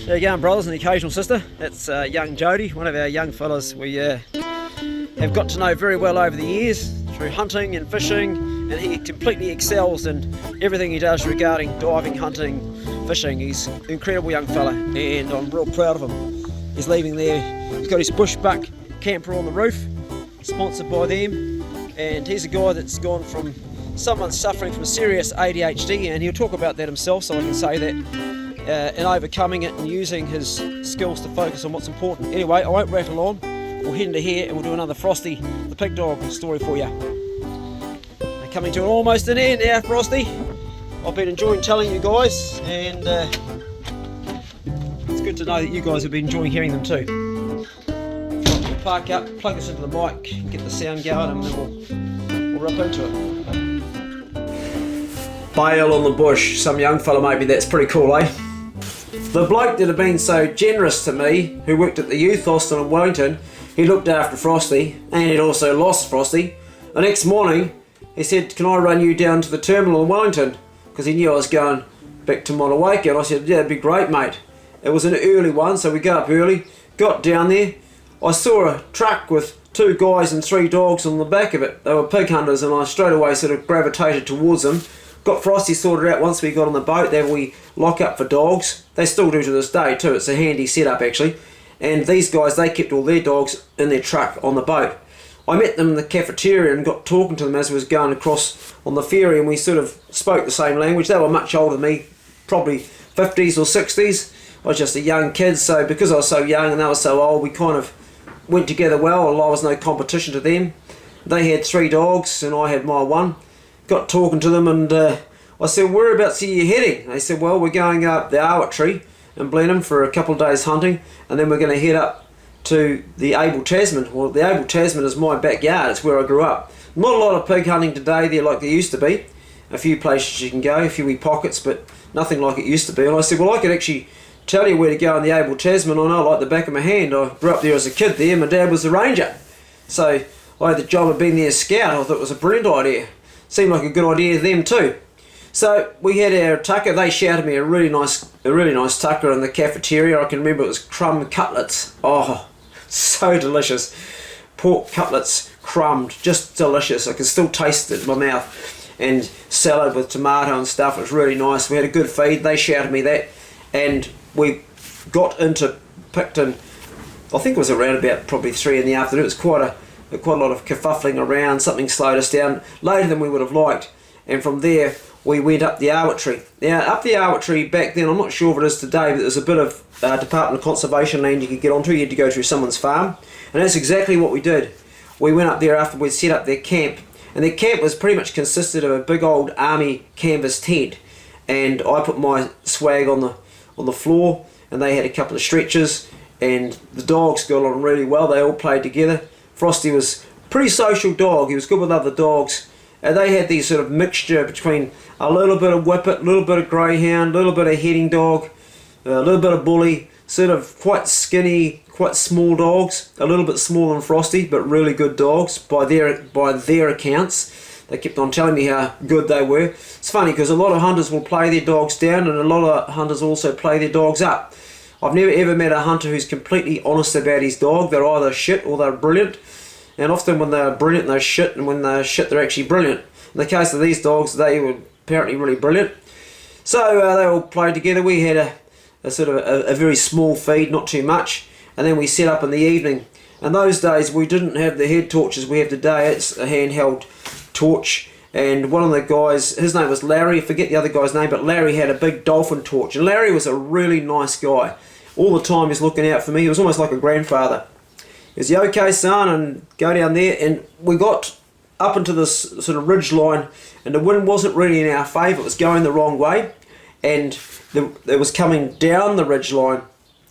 There you go, brothers, and the occasional sister. That's young Jody, one of our young fellas we have got to know very well over the years through hunting and fishing, and he completely excels in everything he does regarding diving, hunting, fishing. He's an incredible young fella, and I'm real proud of him. He's leaving there, he's got his bushbuck camper on the roof, sponsored by them, and he's a guy that's gone from someone suffering from serious ADHD, and he'll talk about that himself, so I can say that, and overcoming it and using his skills to focus on what's important. Anyway, I won't rattle on. We'll head into here and we'll do another Frosty the pig dog story for you. We're coming to almost an end now, Frosty. I've been enjoying telling you guys, and it's good to know that you guys have been enjoying hearing them too. We'll park up, plug us into the mic, get the sound going, and then we'll rip into it. Bail on the bush. Some young fella maybe, that's pretty cool, eh? The bloke that had been so generous to me, who worked at the youth hostel in Wellington, he looked after Frosty, and he'd also lost Frosty. The next morning, he said, "Can I run you down to the terminal in Wellington?" Because he knew I was going back to Motueka, and I said, "Yeah, that'd be great, mate." It was an early one, so we got up early, got down there. I saw a truck with 2 guys and 3 dogs on the back of it. They were pig hunters, and I straight away sort of gravitated towards them. Got Frosty sorted out once we got on the boat. There we lock up for dogs. They still do to this day too. It's a handy setup actually. And these guys, they kept all their dogs in their truck on the boat. I met them in the cafeteria and got talking to them as we was going across on the ferry, and we sort of spoke the same language. They were much older than me, probably 50s or 60s. I was just a young kid, so because I was so young and they were so old, we kind of went together well. I was no competition to them. They had 3 dogs and I had my one. Got talking to them, and I said, "Whereabouts are you heading?" They said, "Well, we're going up the Arwat Tree in Blenheim for a couple of days hunting, and then we're going to head up to the Abel Tasman." Well, the Abel Tasman is my backyard. It's where I grew up. Not a lot of pig hunting today there like there used to be. A few places you can go, a few wee pockets, but nothing like it used to be. And I said, "Well, I could actually tell you where to go in the Abel Tasman. I know like the back of my hand. I grew up there as a kid there. My dad was a ranger. So I had the job of being their scout. I thought it was a brilliant idea. Seemed like a good idea to them too." So we had our tucker. They shouted me a really nice tucker in the cafeteria. I can remember it was crumb cutlets. Oh, so delicious. Pork cutlets crumbed, just delicious. I can still taste it in my mouth. And salad with tomato and stuff. It was really nice. We had a good feed. They shouted me that, and we got into Picton. I think it was around about probably 3 in the afternoon. It was quite a lot of kerfuffling around. Something slowed us down later than we would have liked, and from there we went up the Arwat Tree. Now up the Arwat Tree back then, I'm not sure if it is today, but there's a bit of Department of Conservation land you could get onto. You had to go through someone's farm, and that's exactly what we did. We went up there after we'd set up their camp, and their camp was pretty much consisted of a big old army canvas tent, and I put my swag on the floor, and they had a couple of stretchers, and the dogs got on really well. They all played together. Frosty was a pretty social dog. He was good with other dogs. And they had these sort of mixture between a little bit of whippet, a little bit of greyhound, a little bit of heading dog, a little bit of bully, sort of quite skinny, quite small dogs, a little bit smaller than Frosty, but really good dogs by their accounts. They kept on telling me how good they were. It's funny because a lot of hunters will play their dogs down, and a lot of hunters also play their dogs up. I've never ever met a hunter who's completely honest about his dog. They're either shit or they're brilliant. And often when they're brilliant, they're shit, and when they're shit, they're actually brilliant. In the case of these dogs, they were apparently really brilliant. So they all played together. We had a sort of a very small feed, not too much, and then we set up in the evening. And those days we didn't have the head torches we have today. It's a handheld torch. And one of the guys, his name was Larry, I forget the other guy's name, but Larry had a big dolphin torch. And Larry was a really nice guy. All the time he's looking out for me. He was almost like a grandfather. He was, "You okay, son?" and go down there. And we got up into this sort of ridge line, and the wind wasn't really in our favour. It was going the wrong way, and it was coming down the ridge line,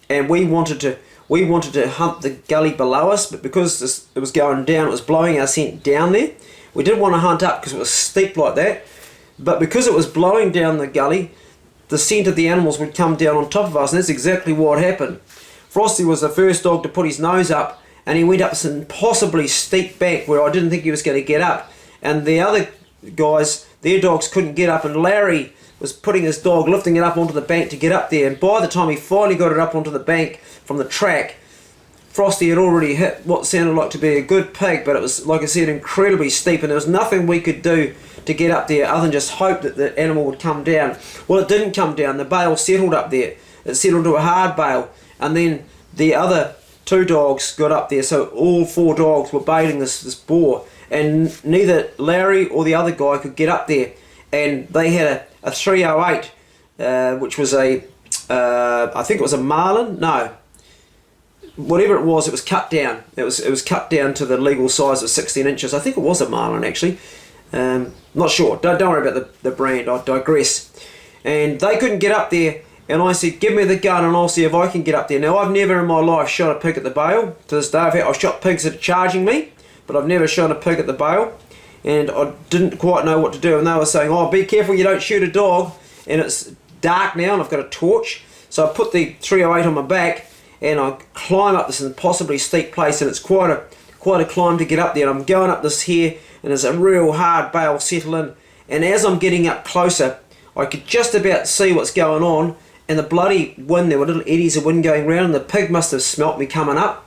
and we wanted to hunt the gully below us, but because it was going down, it was blowing our scent down there. We didn't want to hunt up because it was steep like that, but because it was blowing down the gully, the scent of the animals would come down on top of us, and that's exactly what happened. Frosty was the first dog to put his nose up, and he went up some impossibly steep bank where I didn't think he was going to get up, and the other guys, their dogs couldn't get up, and Larry was putting his dog, lifting it up onto the bank to get up there, and by the time he finally got it up onto the bank from the track, Frosty had already hit what sounded like to be a good pig, but it was, like I said, incredibly steep, and there was nothing we could do to get up there other than just hope that the animal would come down. Well, it didn't come down. The bale settled up there. It settled to a hard bale, and then the other 2 dogs got up there, so all 4 dogs were bailing this boar, and neither Larry or the other guy could get up there, and they had a 308, which was I think it was a marlin, no, whatever it was cut down. It was cut down to the legal size of 16 inches. I think it was a marlin, actually. Not sure. Don't worry about the brand. I digress. And they couldn't get up there, and I said, give me the gun and I'll see if I can get up there. Now, I've never in my life shot a pig at the bale. To this day, I've shot pigs that are charging me, but I've never shot a pig at the bale, and I didn't quite know what to do. And they were saying, oh, be careful you don't shoot a dog, and it's dark now and I've got a torch. So I put the 308 on my back, and I climb up this impossibly steep place, and it's quite a climb to get up there. And I'm going up this here, and there's a real hard bale settle in, and as I'm getting up closer, I could just about see what's going on, and the bloody wind, there were little eddies of wind going round, and the pig must have smelt me coming up.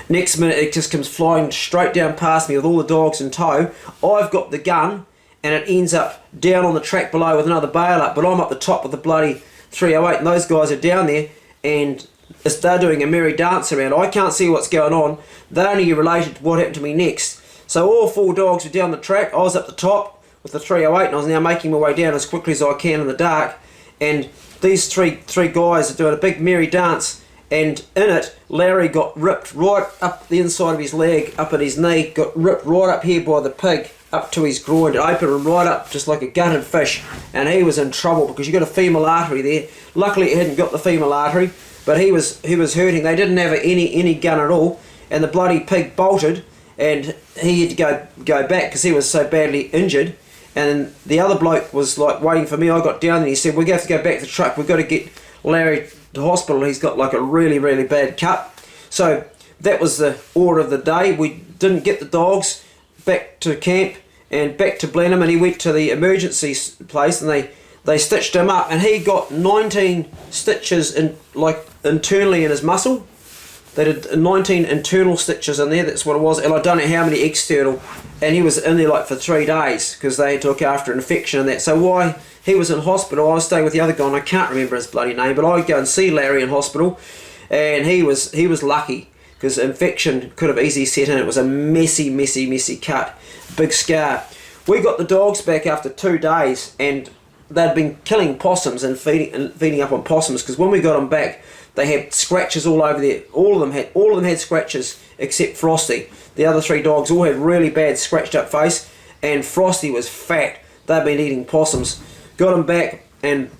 Next minute it just comes flying straight down past me with all the dogs in tow. I've got the gun, and it ends up down on the track below with another bale up, but I'm up the top with the bloody 308, and those guys are down there, and they're doing a merry dance around. I can't see what's going on. They're only related to what happened to me next. So all 4 dogs were down the track. I was up the top with the 308, and I was now making my way down as quickly as I can in the dark. And these three guys are doing a big merry dance, and in it, Larry got ripped right up the inside of his leg, up at his knee, got ripped right up here by the pig, up to his groin. It opened him right up just like a gutted fish, and he was in trouble because you got a femoral artery there. Luckily he hadn't got the femoral artery, but he was hurting. They didn't have any gun at all, and the bloody pig bolted, and he had to go back because he was so badly injured. And the other bloke was like waiting for me. I got down and he said, we're going to have to go back to the truck. We've got to get Larry to hospital. He's got like a really bad cut. So that was the order of the day. We didn't get the dogs back to camp and back to Blenheim, and he went to the emergency place, and they stitched him up, and he got 19 stitches internally in his muscle. They did 19 internal stitches in there, that's what it was, and I don't know how many external, and he was in there like for 3 days because they took after an infection and that. So while he was in hospital, I was staying with the other guy, and I can't remember his bloody name, but I'd go and see Larry in hospital, and he was lucky because infection could have easily set in. It was a messy cut, big scar. We got the dogs back after 2 days, and they'd been killing possums and feeding up on possums, because when we got them back, they had scratches all over there. All of them had scratches except Frosty. The other 3 dogs all had really bad scratched up face, and Frosty was fat. They'd been eating possums. Got him back, and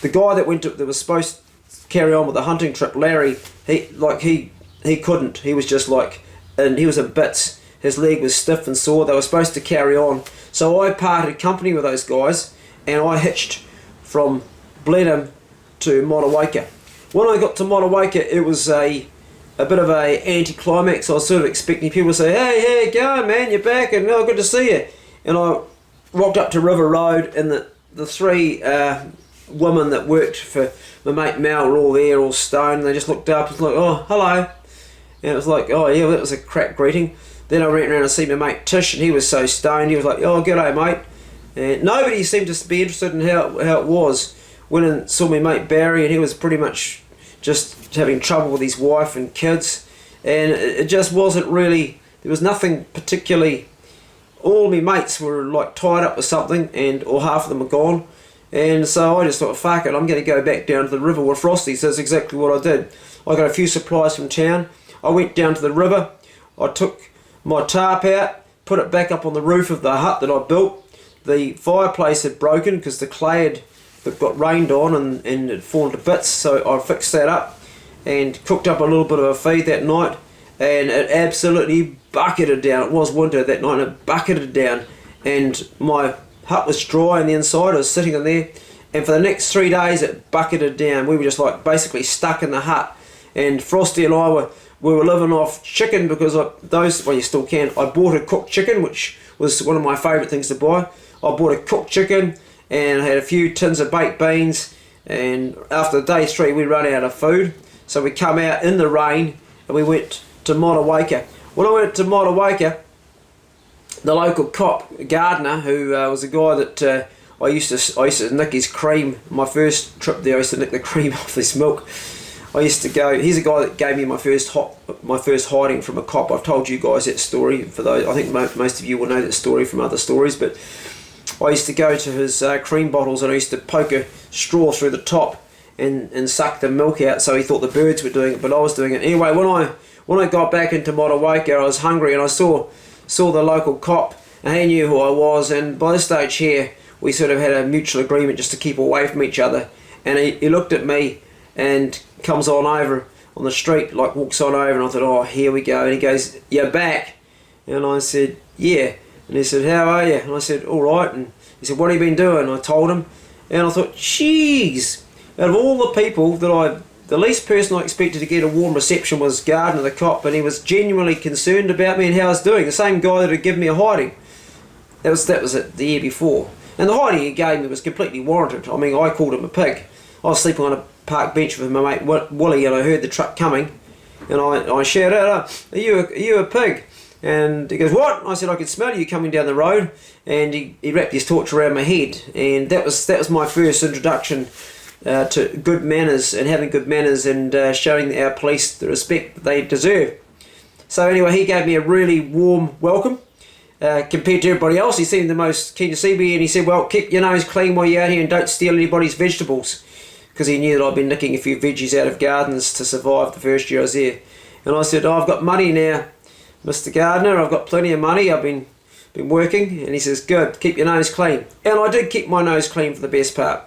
the guy that was supposed to carry on with the hunting trip, Larry, he couldn't. He was just like, and he was in bits. His leg was stiff and sore. They were supposed to carry on. So I parted company with those guys, and I hitched from Blenheim to Motueka. When I got to Motueka, it was a bit of a anticlimax. I was sort of expecting people to say, hey, how you going, man? You're back, and good to see you. And I rocked up to River Road, and the 3 women that worked for my mate Mel were all there, all stoned. They just looked up and was like, oh, hello. And it was like, oh yeah, well, that was a crap greeting. Then I ran around and see my mate Tish, and he was so stoned. He was like, oh, g'day, mate. And nobody seemed to be interested in how it was. Went and saw my mate Barry, and he was pretty much just having trouble with his wife and kids, and it just wasn't really, there was nothing particularly. All my mates were like tied up with something, or half of them were gone, and so I just thought, fuck it, I'm going to go back down to the river with Frosty. So that's exactly what I did. I got a few supplies from town. I went down to the river. I took my tarp out, put it back up on the roof of the hut that I built. The fireplace had broken because the clay had got rained on and it had fallen to bits, so I fixed that up and cooked up a little bit of a feed that night, and it absolutely bucketed down. It was winter that night, and it bucketed down, and my hut was dry on the inside. I was sitting in there, and for the next 3 days it bucketed down. We were just like basically stuck in the hut, and Frosty and I were living off chicken, because you still can. I bought a cooked chicken, which was one of my favourite things to buy. I bought a cooked chicken, and I had a few tins of baked beans, and after day 3 we run out of food, so we come out in the rain and we went to Motuwaka. When I went to Motuwaka, the local cop, gardener, who was a guy that I used to nick his cream. My first trip there, I used to nick the cream off this milk. I used to go. He's a guy that gave me my first hiding from a cop. I've told you guys that story. For those, I think most of you will know that story from other stories. But I used to go to his cream bottles, and I used to poke a straw through the top and suck the milk out. So he thought the birds were doing it, but I was doing it anyway. When I got back into Motuwaka, I was hungry, and I saw the local cop, and he knew who I was. And by this stage here, we sort of had a mutual agreement just to keep away from each other. And he looked at me and comes on over on the street, like walks on over, and I thought, oh, here we go. And he goes, "You're back?" And I said, "Yeah." And he said, "How are you?" And I said, "All right." And he said, "What have you been doing?" And I told him, and I thought, jeez, out of all the people the least person I expected to get a warm reception was Gardner the cop, and he was genuinely concerned about me and how I was doing. The same guy that had given me a hiding. That was it the year before. And the hiding he gave me was completely warranted. I mean, I called him a pig. I was sleeping on a park bench with my mate Willie, and I heard the truck coming, and I shouted out, are you a pig?" And he goes, "What?" I said, "I could smell you coming down the road." And he wrapped his torch around my head, and that was my first introduction to good manners and having good manners, and showing our police the respect that they deserve. So anyway, he gave me a really warm welcome. Compared to everybody else, he seemed the most keen to see me, and he said, "Well, keep your nose clean while you're out here and don't steal anybody's vegetables," because he knew that I'd been nicking a few veggies out of gardens to survive the first year I was there. And I said, "Oh, I've got money now, Mr. Gardener, I've got plenty of money, I've been working." And he says, "Good, keep your nose clean." And I did keep my nose clean for the best part.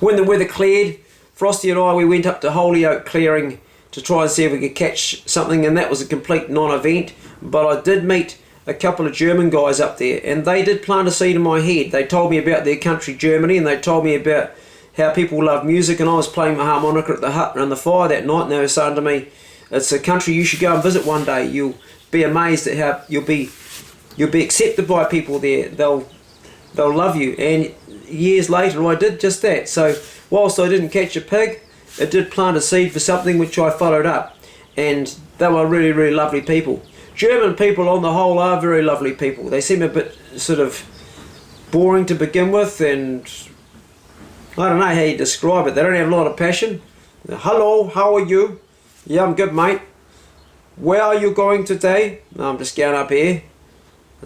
When the weather cleared, Frosty and I, we went up to Holyoke Clearing to try and see if we could catch something, and that was a complete non-event. But I did meet a couple of German guys up there, and they did plant a seed in my head. They told me about their country, Germany, and they told me about how people love music, and I was playing my harmonica at the hut around the fire that night, and they were saying to me, "It's a country you should go and visit one day. You'll be amazed at how you'll be accepted by people there. They'll love you." And years later I did just that. So whilst I didn't catch a pig, it did plant a seed for something which I followed up, and they were really, really lovely people. German people on the whole are very lovely people. They seem a bit sort of boring to begin with, and I don't know how you describe it. They don't have a lot of passion. "Hello, how are you?" "Yeah, I'm good, mate." "Where are you going today?" "No, I'm just going up here."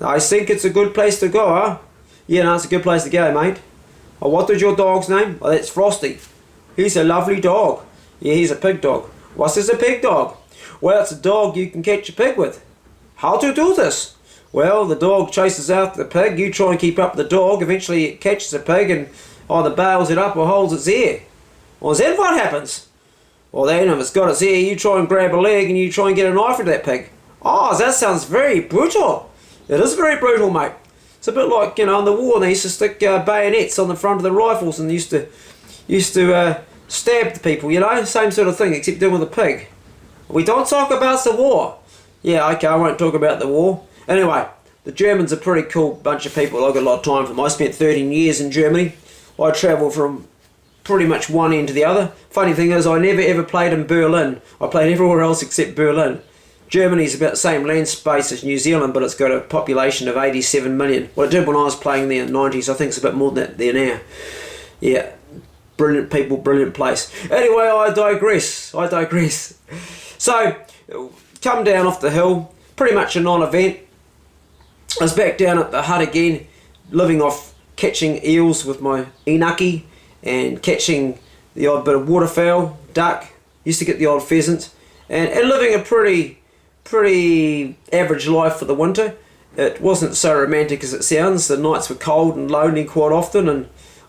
"I think it's a good place to go, huh?" "Yeah, no, it's a good place to go, mate." "Oh, what is your dog's name?" "Oh, that's Frosty." "He's a lovely dog." "Yeah, he's a pig dog." "What is a pig dog?" "Well, it's a dog you can catch a pig with." "How do you do this?" "Well, the dog chases after the pig, you try and keep up with the dog, eventually it catches the pig and either bails it up or holds its ear." "Well, is that what happens?" "Well, then if it's got its ear, you try and grab a leg and you try and get a knife into that pig." "Oh, that sounds very brutal." "It is very brutal, mate. It's a bit like, in the war, they used to stick bayonets on the front of the rifles and used to stab the people, same sort of thing, except doing with a pig." "We don't talk about the war." "Yeah, okay, I won't talk about the war." Anyway, the Germans are a pretty cool bunch of people. I got a lot of time for them. I spent 13 years in Germany. I travelled from pretty much one end to the other. Funny thing is, I never ever played in Berlin. I played everywhere else except Berlin. Germany's about the same land space as New Zealand, but it's got a population of 87 million. Well, it did when I was playing there in the 90s. I think it's a bit more than that there now. Yeah, brilliant people, brilliant place. Anyway, I digress. So, come down off the hill, pretty much a non-event. I was back down at the hut again, living off catching eels with my inaki and catching the odd bit of waterfowl, duck, used to get the odd pheasant, and living a pretty average life for the winter. It wasn't so romantic as it sounds. The nights were cold and lonely quite often, and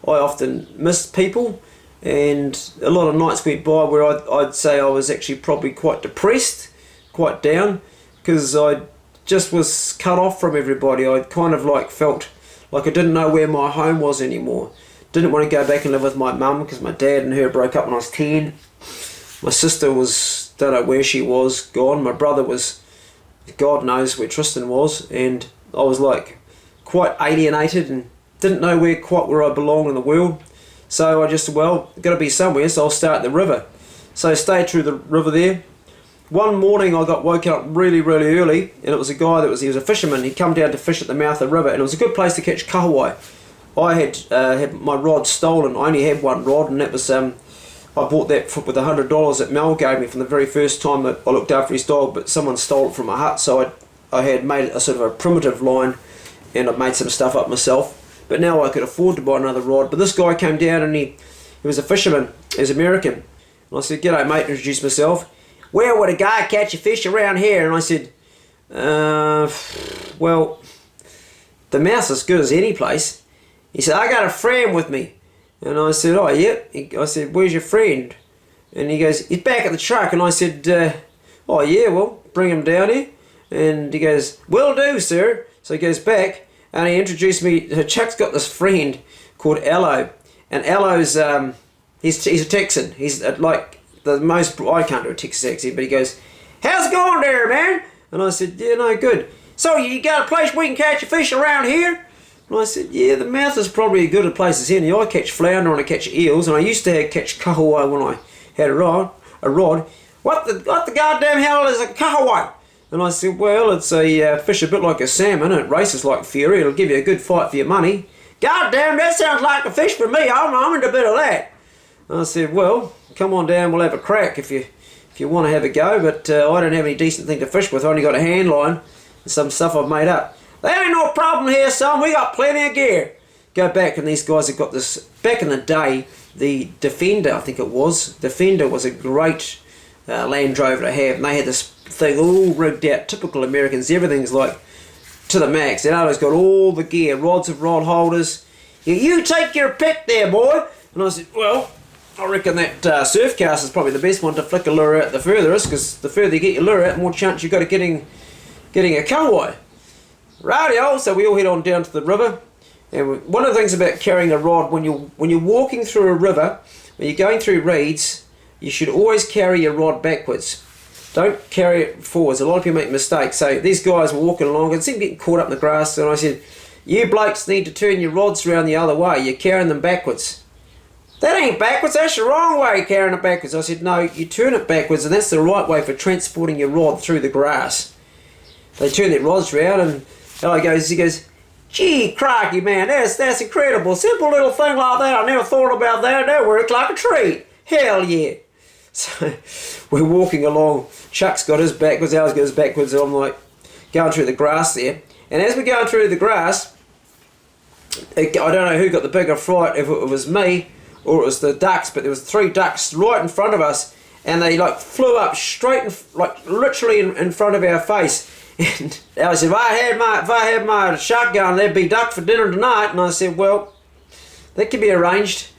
I often missed people, and a lot of nights went by where I'd say I was actually probably quite depressed, quite down, because I just was cut off from everybody. I kind of felt like I didn't know where my home was anymore. Didn't want to go back and live with my mum because my dad and her broke up when I was 10. My sister was, don't know where she was, gone. My brother was, God knows where Tristan was, and I was quite alienated and didn't know quite where I belonged in the world. So I just, well, got to be somewhere, so I'll start at the river. So I stayed through the river there. One morning I got woken up really, really early, and it was a guy he was a fisherman. He'd come down to fish at the mouth of the river, and it was a good place to catch kahawai. I had my rod stolen. I only had one rod, and that was I bought that with $100 that Mel gave me from the very first time that I looked after his dog, but someone stole it from my hut, so I had made a sort of a primitive line, and I've made some stuff up myself. But now I could afford to buy another rod. But this guy came down, and he was a fisherman. He was American. And I said, "G'day, mate," introduced myself. "Where would a guy catch a fish around here?" And I said, well, the mouth's as good as any place. He said, "I got a friend with me." And I said, "Oh, yeah." I said, "Where's your friend?" And he goes, "He's back at the truck." And I said, "Oh, yeah, well, bring him down here." And he goes, "Will do, sir." So he goes back, and he introduced me. Chuck's got this friend called Allo. And Allo's, he's a Texan. He's like the most, I can't do a Texas accent, but he goes, "How's it going there, man?" And I said, "Yeah, no, good. So you got a place we can catch a fish around here?" And I said, "Yeah, the mouth is probably as good a place as any. I catch flounder and I catch eels, and I used to catch kahawai when I had a rod. What the goddamn hell is a kahawai?" And I said, "Well, it's a fish a bit like a salmon. It races like ferry. It'll give you a good fight for your money." "God damn, that sounds like a fish for me. I'm into a bit of that." And I said, "Well, come on down. We'll have a crack if you want to have a go. But I don't have any decent thing to fish with. I only got a hand line and some stuff I've made up." "There ain't no problem here, son. We got plenty of gear." Go back, and these guys have got this. Back in the day, the Defender, I think it was. Defender was a great Land Rover to have, and they had this thing all rigged out. Typical Americans. Everything's like to the max. And Allo's got all the gear, rods of rod holders. You take your pick there, boy." And I said, "Well, I reckon that surf cast is probably the best one to flick a lure out the furthest, because the further you get your lure out, the more chance you've got of getting a kahawai." Rightio, so we all head on down to the river. And one of the things about carrying a rod, when you're walking through a river, when you're going through reeds, you should always carry your rod backwards. Don't carry it forwards. A lot of people make mistakes. So these guys were walking along and seemed getting caught up in the grass, and I said, "You blokes need to turn your rods around the other way. You're carrying them backwards." "That ain't backwards, that's the wrong way, carrying it backwards." I said, "No, you turn it backwards, and that's the right way for transporting your rod through the grass." They turn their rods around, and he goes, "Gee, crikey, man, that's incredible. Simple little thing like that. I never thought about that. That worked like a treat. Hell yeah." So we're walking along. Chuck's got his backwards, Al's got his backwards, and I'm like going through the grass there. And as we're going through the grass, I don't know who got the bigger fright, if it was me or it was the ducks, but there was 3 ducks right in front of us, and they like flew up straight, literally in front of our face. And I said, if I had my shotgun, there'd be duck for dinner tonight. And I said, "Well, that could be arranged."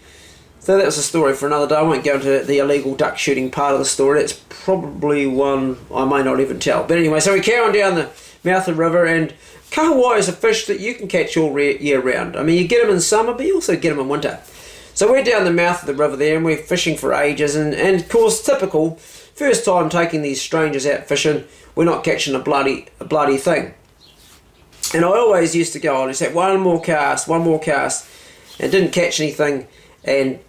So that was a story for another day. I won't go into the illegal duck shooting part of the story. It's probably one I may not even tell. But anyway, so we carry on down the mouth of the river, and kahawai is a fish that you can catch all year round. I mean, you get them in summer, but you also get them in winter. So we're down the mouth of the river there, and we're fishing for ages, and of course, typical, first time taking these strangers out fishing, we're not catching a bloody thing. And I always used to go on and say, one more cast, and didn't catch anything, and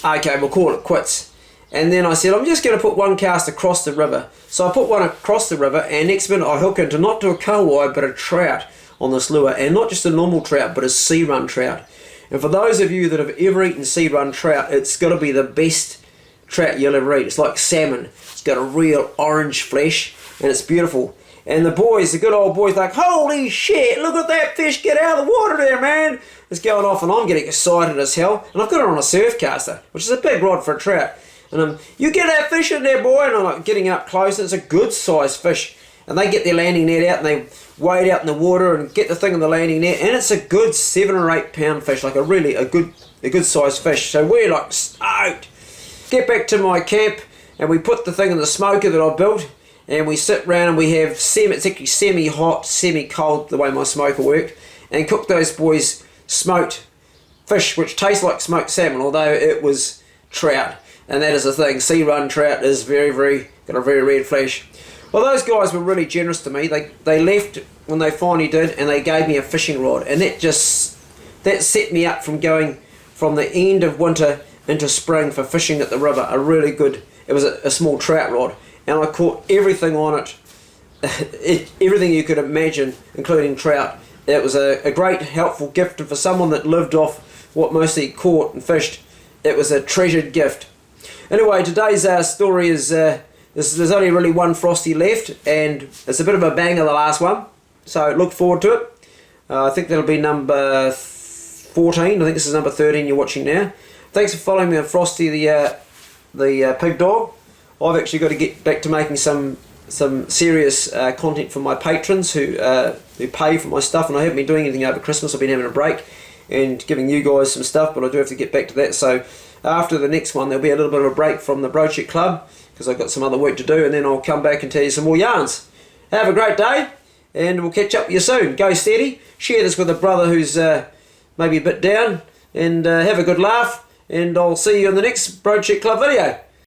okay, we'll call it quits. And then I said, I'm just going to put one cast across the river. So I put one across the river, and next minute I hook into not to a kahawai, but a trout on this lure, and not just a normal trout, but a sea run trout. And for those of you that have ever eaten sea run trout, it's got to be the best trout you'll ever eat. It's like salmon. It's got a real orange flesh, and it's beautiful. And the boys, the good old boys, like, "Holy shit, look at that fish get out of the water there, man." It's going off, and I'm getting excited as hell. And I've got it on a surf caster, which is a big rod for a trout. And "You get that fish in there, boy." And I'm like getting up close, and it's a good sized fish. And they get their landing net out, and they wade out in the water and get the thing in the landing net, and it's a good 7 or 8 pound fish, like a good sized fish. So we're like stoked. Get back to my camp, and we put the thing in the smoker that I built, and we sit round and we have it's actually semi-hot, semi-cold, the way my smoker worked, and cook those boys smoked fish, which tastes like smoked salmon, although it was trout. And that is the thing, sea run trout is got a very red flesh. Well, those guys were really generous to me. They left when they finally did, and they gave me a fishing rod, and that just that set me up from going from the end of winter into spring for fishing at the river. A really good, it was a small trout rod, and I caught everything on it, everything you could imagine, including trout. It was a great helpful gift, and for someone that lived off what mostly caught and fished, it was a treasured gift. Anyway, today's story is there's only really one Frosty left, and it's a bit of a banger, the last one, so look forward to it. I think that'll be number 14. I think this is number 13 you're watching now. Thanks for following me on Frosty the pig dog. I've actually got to get back to making some serious content for my patrons who pay for my stuff, and I haven't been doing anything over Christmas. I've been having a break and giving you guys some stuff, but I do have to get back to that. So after the next one there'll be a little bit of a break from the Broadchute Club because I've got some other work to do, and then I'll come back and tell you some more yarns. Have a great day, and we'll catch up with you soon. Go steady, share this with a brother who's maybe a bit down, and have a good laugh, and I'll see you in the next Broadchute Club video.